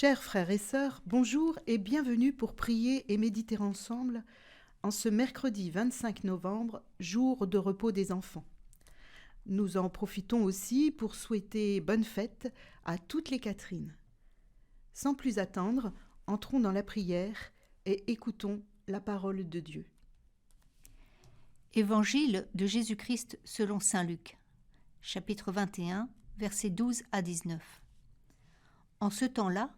Chers frères et sœurs, bonjour et bienvenue pour prier et méditer ensemble en ce mercredi 25 novembre, jour de repos des enfants. Nous en profitons aussi pour souhaiter bonne fête à toutes les Catherines. Sans plus attendre, entrons dans la prière et écoutons la parole de Dieu. Évangile de Jésus-Christ selon saint Luc, chapitre 21, versets 12 à 19. En ce temps-là,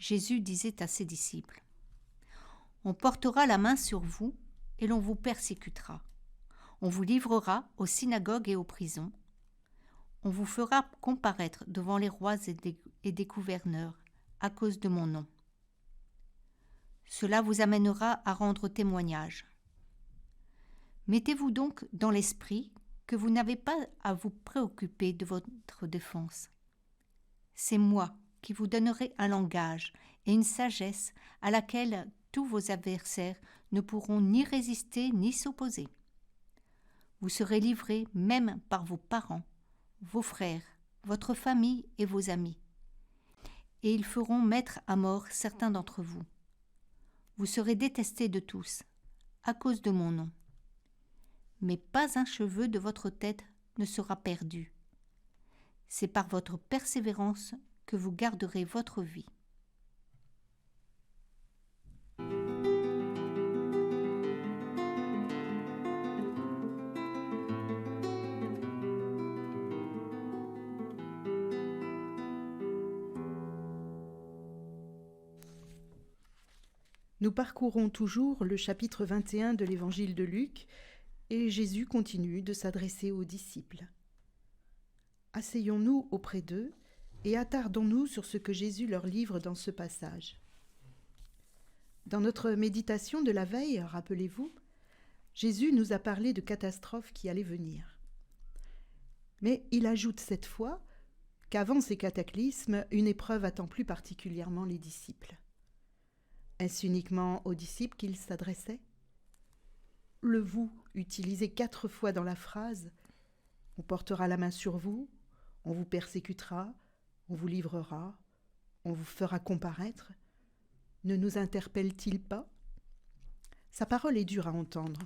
Jésus disait à ses disciples : « On portera la main sur vous et l'on vous persécutera. On vous livrera aux synagogues et aux prisons. On vous fera comparaître devant les rois et des gouverneurs à cause de mon nom. Cela vous amènera à rendre témoignage. Mettez-vous donc dans l'esprit que vous n'avez pas à vous préoccuper de votre défense. C'est moi qui vous donnerai un langage et une sagesse à laquelle tous vos adversaires ne pourront ni résister ni s'opposer. Vous serez livrés même par vos parents, vos frères, votre famille et vos amis. Et ils feront mettre à mort certains d'entre vous. Vous serez détestés de tous, à cause de mon nom. Mais pas un cheveu de votre tête ne sera perdu. C'est par votre persévérance que vous garderez votre vie. » Nous parcourons toujours le chapitre 21 de l'Évangile de Luc et Jésus continue de s'adresser aux disciples. Asseyons-nous auprès d'eux et attardons-nous sur ce que Jésus leur livre dans ce passage. Dans notre méditation de la veille, rappelez-vous, Jésus nous a parlé de catastrophes qui allaient venir. Mais il ajoute cette fois qu'avant ces cataclysmes, une épreuve attend plus particulièrement les disciples. Est-ce uniquement aux disciples qu'il s'adressait ? Le « vous » utilisé 4 fois dans la phrase « on portera la main sur vous »,« on vous persécutera »,« on vous livrera »,« on vous fera comparaître », ne nous interpelle-t-il pas ? Sa parole est dure à entendre.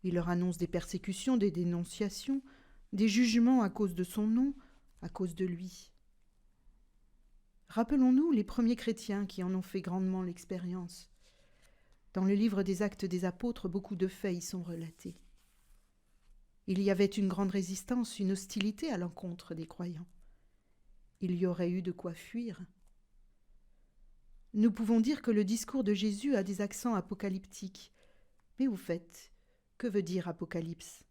Il leur annonce des persécutions, des dénonciations, des jugements à cause de son nom, à cause de lui. Rappelons-nous les premiers chrétiens qui en ont fait grandement l'expérience. Dans le livre des Actes des Apôtres, beaucoup de faits y sont relatés. Il y avait une grande résistance, une hostilité à l'encontre des croyants. Il y aurait eu de quoi fuir. Nous pouvons dire que le discours de Jésus a des accents apocalyptiques. Mais au fait, que veut dire Apocalypse ?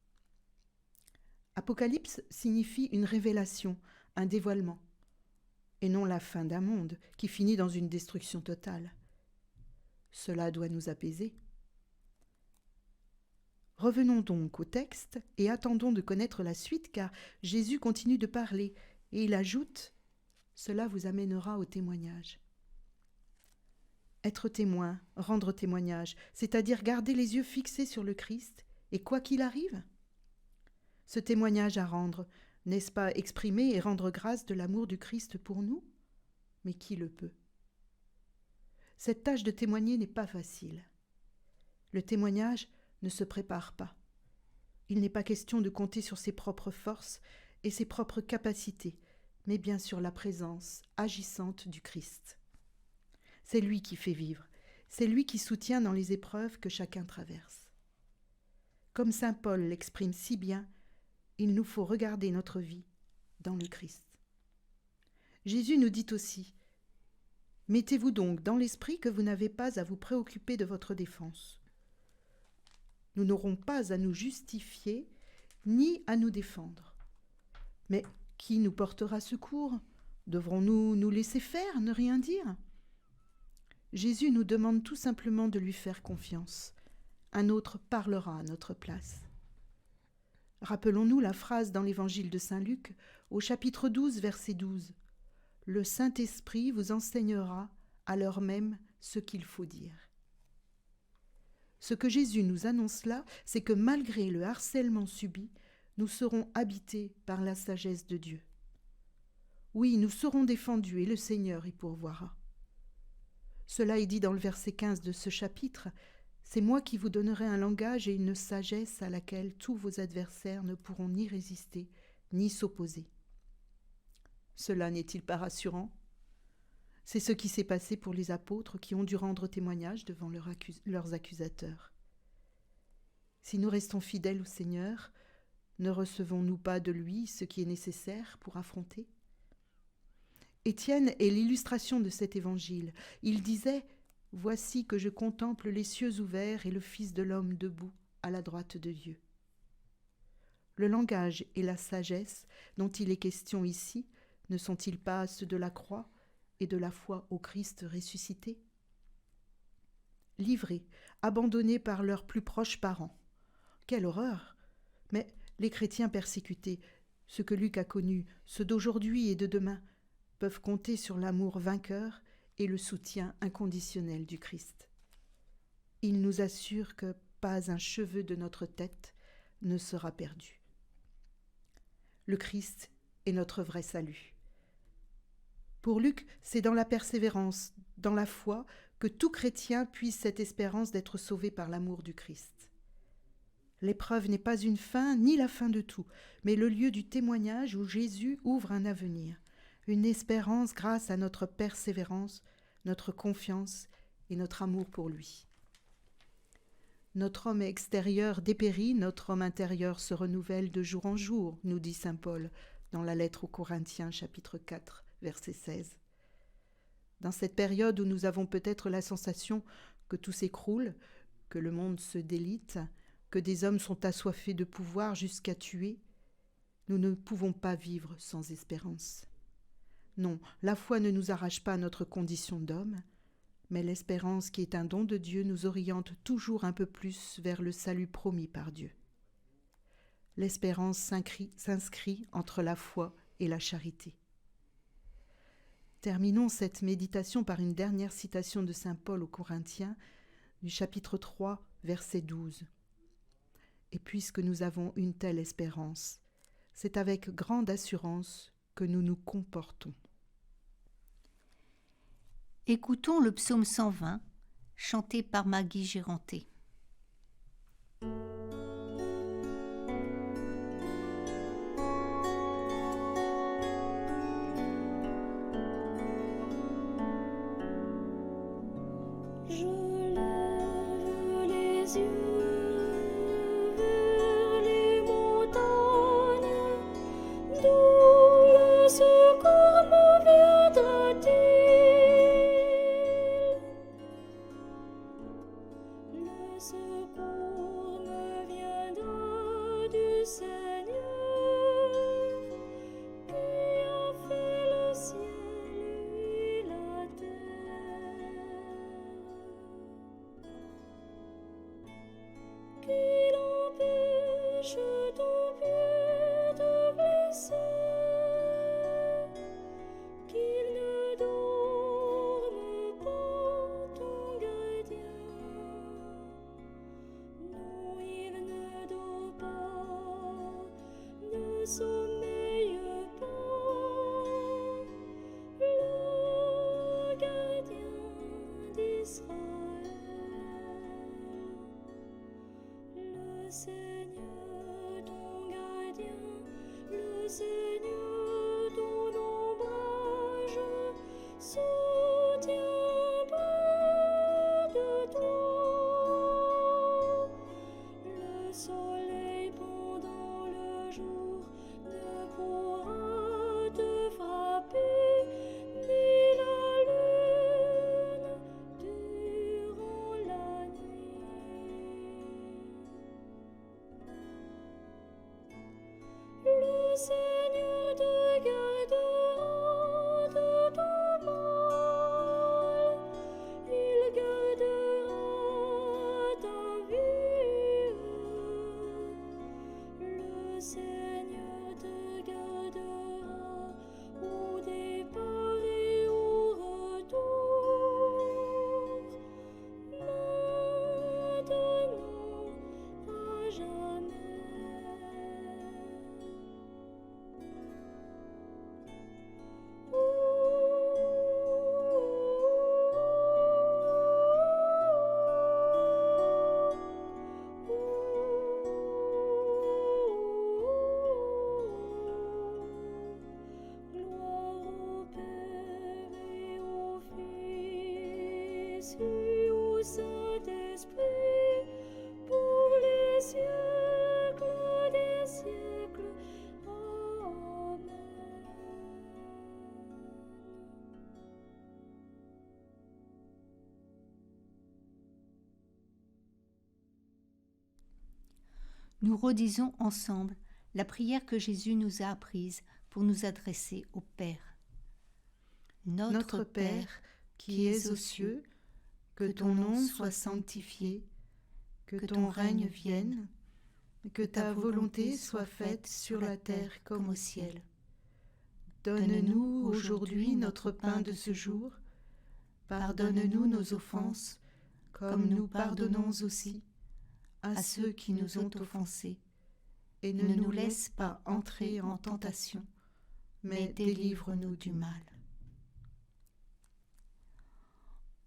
Apocalypse signifie une révélation, un dévoilement, et non la fin d'un monde qui finit dans une destruction totale. Cela doit nous apaiser. Revenons donc au texte et attendons de connaître la suite, car Jésus continue de parler et il ajoute « Cela vous amènera au témoignage ». Être témoin, rendre témoignage, c'est-à-dire garder les yeux fixés sur le Christ, et quoi qu'il arrive. Ce témoignage à rendre, n'est-ce pas exprimer et rendre grâce de l'amour du Christ pour nous ? Mais qui le peut ? Cette tâche de témoigner n'est pas facile. Le témoignage ne se prépare pas. Il n'est pas question de compter sur ses propres forces et ses propres capacités, mais bien sur la présence agissante du Christ. C'est lui qui fait vivre, c'est lui qui soutient dans les épreuves que chacun traverse. Comme saint Paul l'exprime si bien, il nous faut regarder notre vie dans le Christ. Jésus nous dit aussi « Mettez-vous donc dans l'esprit que vous n'avez pas à vous préoccuper de votre défense. Nous n'aurons pas à nous justifier ni à nous défendre. Mais qui nous portera secours ? Devrons-nous nous laisser faire, ne rien dire ? Jésus nous demande tout simplement de lui faire confiance. Un autre parlera à notre place. Rappelons-nous la phrase dans l'Évangile de saint Luc, au chapitre 12, verset 12. « Le Saint-Esprit vous enseignera à l'heure même ce qu'il faut dire. » Ce que Jésus nous annonce là, c'est que malgré le harcèlement subi, nous serons habités par la sagesse de Dieu. Oui, nous serons défendus et le Seigneur y pourvoira. Cela est dit dans le verset 15 de ce chapitre. C'est moi qui vous donnerai un langage et une sagesse à laquelle tous vos adversaires ne pourront ni résister, ni s'opposer. Cela n'est-il pas rassurant ? C'est ce qui s'est passé pour les apôtres qui ont dû rendre témoignage devant leurs accusateurs. Si nous restons fidèles au Seigneur, ne recevons-nous pas de lui ce qui est nécessaire pour affronter ? Étienne est l'illustration de cet évangile. Il disait « Voici que je contemple les cieux ouverts et le Fils de l'homme debout à la droite de Dieu. » Le langage et la sagesse dont il est question ici ne sont-ils pas ceux de la croix et de la foi au Christ ressuscité ? Livrés, abandonnés par leurs plus proches parents. Quelle horreur ! Mais les chrétiens persécutés, ceux que Luc a connus, ceux d'aujourd'hui et de demain, peuvent compter sur l'amour vainqueur et le soutien inconditionnel du Christ. Il nous assure que pas un cheveu de notre tête ne sera perdu. Le Christ est notre vrai salut. Pour Luc, c'est dans la persévérance, dans la foi, que tout chrétien puise cette espérance d'être sauvé par l'amour du Christ. L'épreuve n'est pas une fin ni la fin de tout, mais le lieu du témoignage où Jésus ouvre un avenir, une espérance grâce à notre persévérance, notre confiance et notre amour pour lui. Notre homme extérieur dépérit, notre homme intérieur se renouvelle de jour en jour, nous dit saint Paul dans la lettre aux Corinthiens, chapitre 4, verset 16. Dans cette période où nous avons peut-être la sensation que tout s'écroule, que le monde se délite, que des hommes sont assoiffés de pouvoir jusqu'à tuer, nous ne pouvons pas vivre sans espérance. Non, la foi ne nous arrache pas à notre condition d'homme, mais l'espérance qui est un don de Dieu nous oriente toujours un peu plus vers le salut promis par Dieu. L'espérance s'inscrit entre la foi et la charité. Terminons cette méditation par une dernière citation de saint Paul aux Corinthiens, du chapitre 3, verset 12. « Et puisque nous avons une telle espérance, c'est avec grande assurance que nous nous comportons. » Écoutons le psaume 120, chanté par Maggie Géranté. Je lève les yeux vers les montagnes, d'où le secours me viendra-t-il? Le secours me viendra du Seigneur, qui a fait le ciel et la terre. Qu'il empêche ton pied de glisser. reçu au Saint-Esprit, pour les siècles des siècles. Amen. Nous redisons ensemble la prière que Jésus nous a apprise pour nous adresser au Père. Notre Père, qui es aux cieux, que ton nom soit sanctifié, que ton règne vienne, que ta volonté soit faite sur la terre comme au ciel. Donne-nous aujourd'hui notre pain de ce jour. Pardonne-nous nos offenses, comme nous pardonnons aussi à ceux qui nous ont offensés. Et ne nous laisse pas entrer en tentation, mais délivre-nous du mal.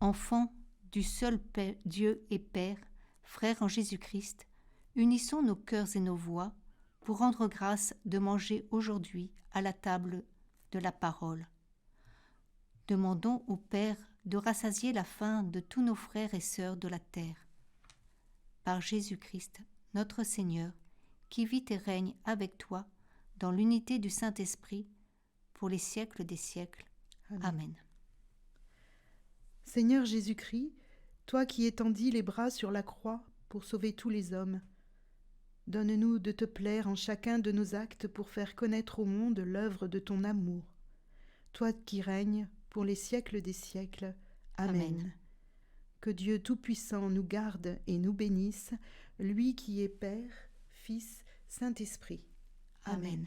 Enfants du seul Dieu et Père, frères en Jésus-Christ, unissons nos cœurs et nos voix pour rendre grâce de manger aujourd'hui à la table de la parole. Demandons au Père de rassasier la faim de tous nos frères et sœurs de la terre. Par Jésus-Christ, notre Seigneur, qui vit et règne avec toi dans l'unité du Saint-Esprit, pour les siècles des siècles. Amen. Seigneur Jésus-Christ, toi qui étendis les bras sur la croix pour sauver tous les hommes, donne-nous de te plaire en chacun de nos actes pour faire connaître au monde l'œuvre de ton amour. Toi qui règnes pour les siècles des siècles. Amen. Que Dieu Tout-Puissant nous garde et nous bénisse, lui qui est Père, Fils, Saint-Esprit. Amen.